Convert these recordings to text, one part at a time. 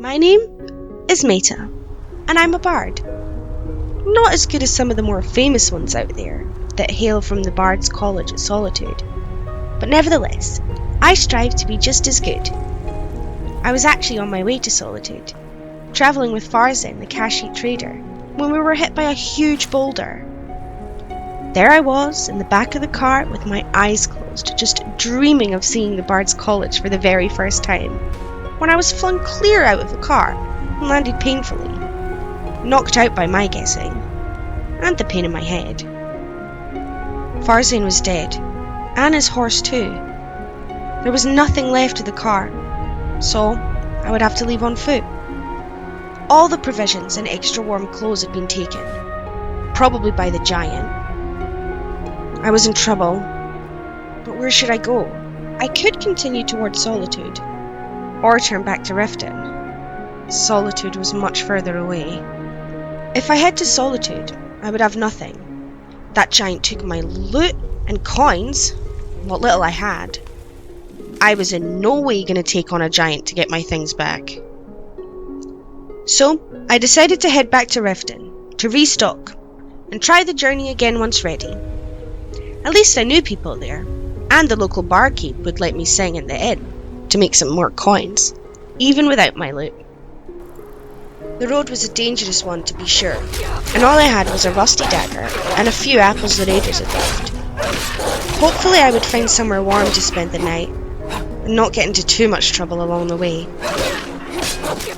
My name is Meta, and I'm a bard. Not as good as some of the more famous ones out there that hail from the Bard's College at Solitude, but nevertheless, I strive to be just as good. I was actually on my way to Solitude, travelling with Farzin, the Kashyyyk trader, when we were hit by a huge boulder. There I was, in the back of the cart with my eyes closed, just dreaming of seeing the Bard's College for the very first time, when I was flung clear out of the car and landed painfully, knocked out by my guessing, and the pain in my head. Farzin was dead, and his horse too. There was nothing left of the car, so I would have to leave on foot. All the provisions and extra warm clothes had been taken, probably by the giant. I was in trouble, but where should I go? I could continue towards Solitude, or turn back to Riften. Solitude was much further away. If I head to Solitude, I would have nothing. That giant took my loot and coins, what little I had. I was in no way going to take on a giant to get my things back. So, I decided to head back to Riften, to restock, and try the journey again once ready. At least I knew people there, and the local barkeep would let me sing in the inn to make some more coins, even without my loot. The road was a dangerous one to be sure, and all I had was a rusty dagger and a few apples the raiders had left. Hopefully I would find somewhere warm to spend the night, and not get into too much trouble along the way.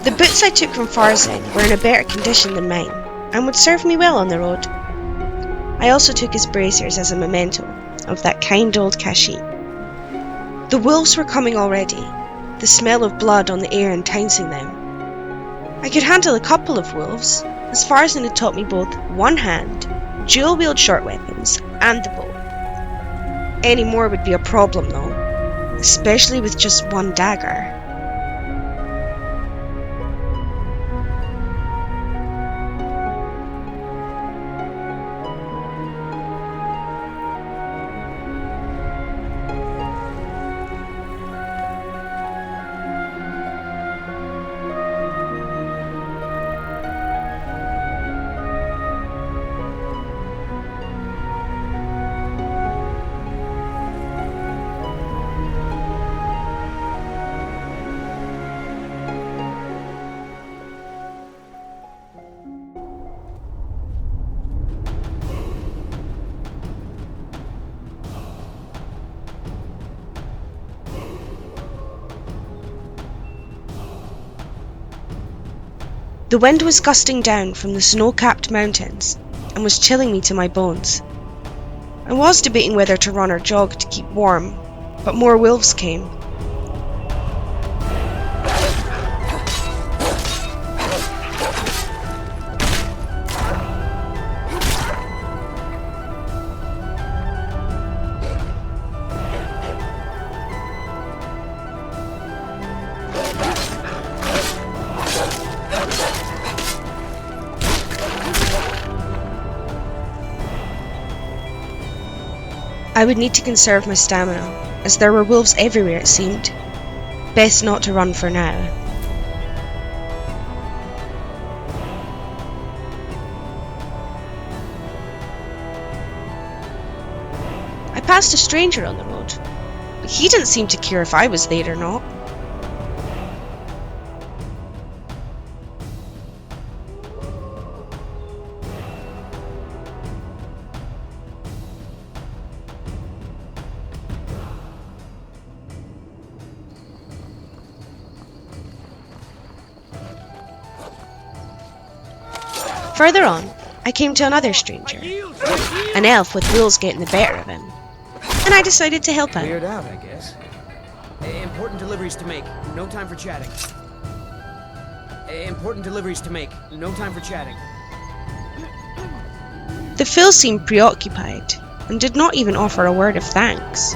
The boots I took from Farzin were in a better condition than mine, and would serve me well on the road. I also took his bracers as a memento of that kind old Kashyyyk. The wolves were coming already, the smell of blood on the air enticing them. I could handle a couple of wolves, as Farzin had taught me both one-hand, dual-wield short weapons, and the bow. Any more would be a problem though, especially with just one dagger. The wind was gusting down from the snow-capped mountains and was chilling me to my bones. I was debating whether to run or jog to keep warm, but more wolves came. I would need to conserve my stamina, as there were wolves everywhere it seemed. Best not to run for now. I passed a stranger on the road, but he didn't seem to care if I was there or not. Further on, I came to another stranger, an elf with wolves getting the better of him, and I decided to help out. Cleared out, I guess. Important deliveries to make. No time for chatting. Important deliveries to make. No time for chatting. The fool seemed preoccupied, and did not even offer a word of thanks.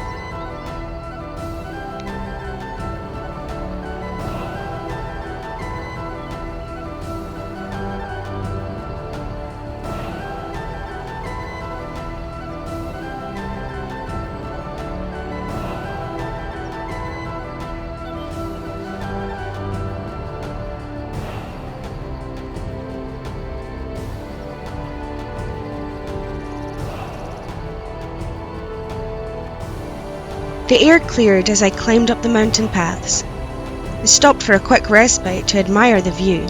The air cleared as I climbed up the mountain paths. I stopped for a quick respite to admire the view.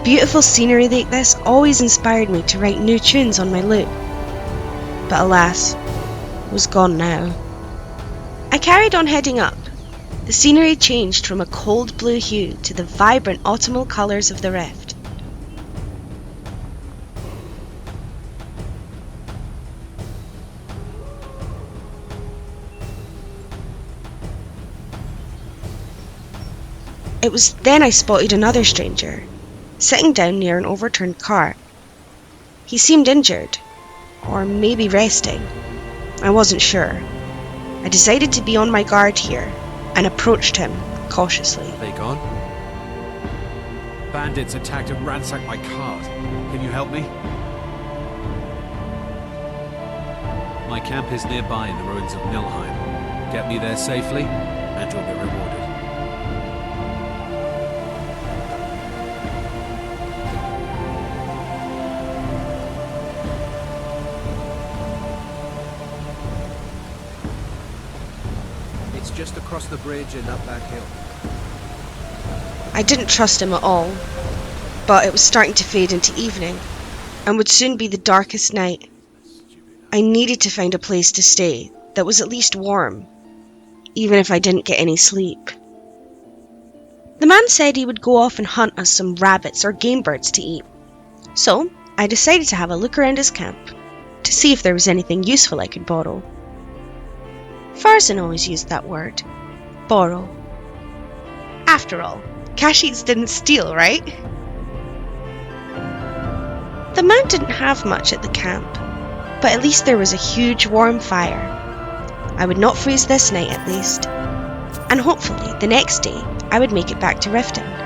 Beautiful scenery like this always inspired me to write new tunes on my lute. But alas, it was gone now. I carried on heading up. The scenery changed from a cold blue hue to the vibrant autumnal colours of the rift. It was then I spotted another stranger, sitting down near an overturned cart. He seemed injured, or maybe resting. I wasn't sure. I decided to be on my guard here, and approached him cautiously. Are they gone? Bandits attacked and ransacked my cart. Can you help me? My camp is nearby in the ruins of Nilheim. Get me there safely, and you'll be rewarded. It's just across the bridge and up that hill. I didn't trust him at all, but it was starting to fade into evening, and would soon be the darkest night. I needed to find a place to stay that was at least warm, even if I didn't get any sleep. The man said he would go off and hunt us some rabbits or game birds to eat, so I decided to have a look around his camp to see if there was anything useful I could borrow. Farzan always used that word, borrow. After all, Kashyyyts didn't steal, right? The man didn't have much at the camp, but at least there was a huge warm fire. I would not freeze this night at least, and hopefully the next day I would make it back to Riften.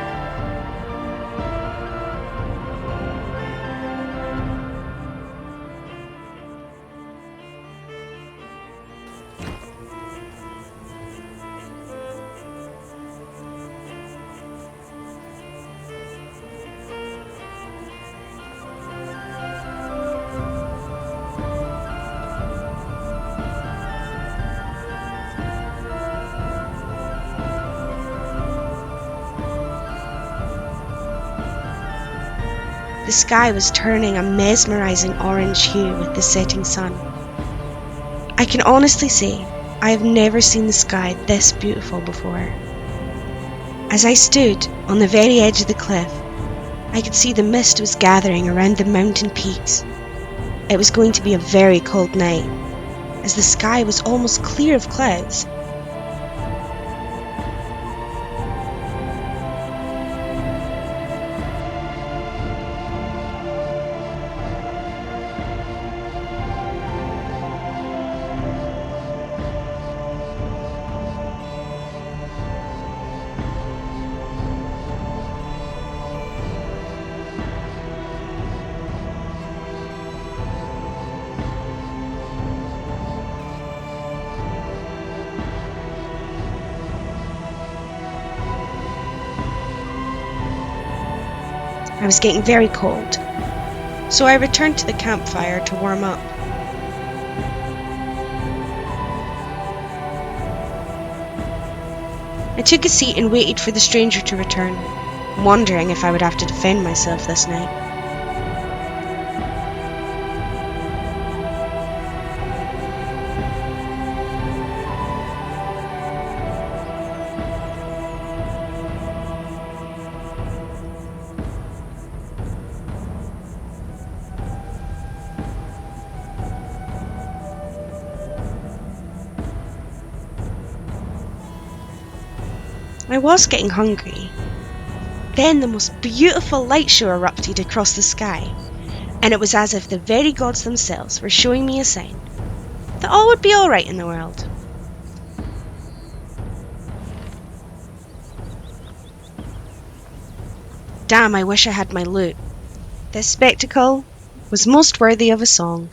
The sky was turning a mesmerising orange hue with the setting sun. I can honestly say I have never seen the sky this beautiful before. As I stood on the very edge of the cliff, I could see the mist was gathering around the mountain peaks. It was going to be a very cold night, as the sky was almost clear of clouds. I was getting very cold, so I returned to the campfire to warm up. I took a seat and waited for the stranger to return, wondering if I would have to defend myself this night. I was getting hungry. Then the most beautiful light show erupted across the sky, and it was as if the very gods themselves were showing me a sign that all would be alright in the world. Damn, I wish I had my lute. This spectacle was most worthy of a song.